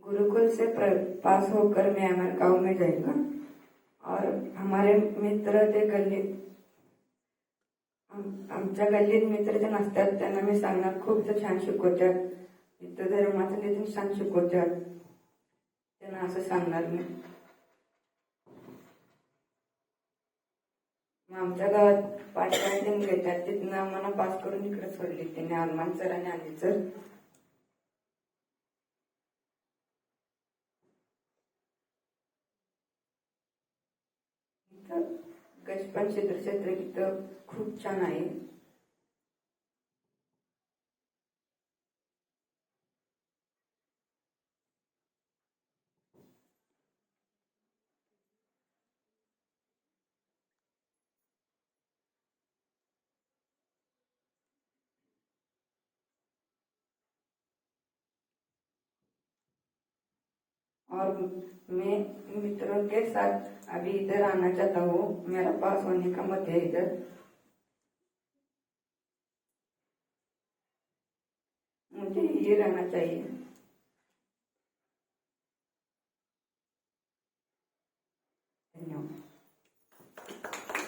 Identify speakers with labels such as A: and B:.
A: गुरुकुल से pass होकर मैं हमारे गांव में जाएगा और हमारे मित्र ते गल्लीत आमच्या गल्लीत मित्र जे नसतात त्यांना मी सांगणार खूप छान शिकवतात, इथं धर्माचं तिथून छान शिकवतात, त्यांना असं सांगणार मी. मग आमच्या गावात 5 दिन घेतात, तिथनं आम्हाला पास करून इकडे सोडली त्यांनी, अरमान सर आणि अनिल सर. गजपन क्षेत्र इथं खूप छान आहे. और मैं मित्रों के साथ अभी इधर आना चाहता हूँ, मेरा पास होने का मत है इधर. मुझे ये रहना चाहिए.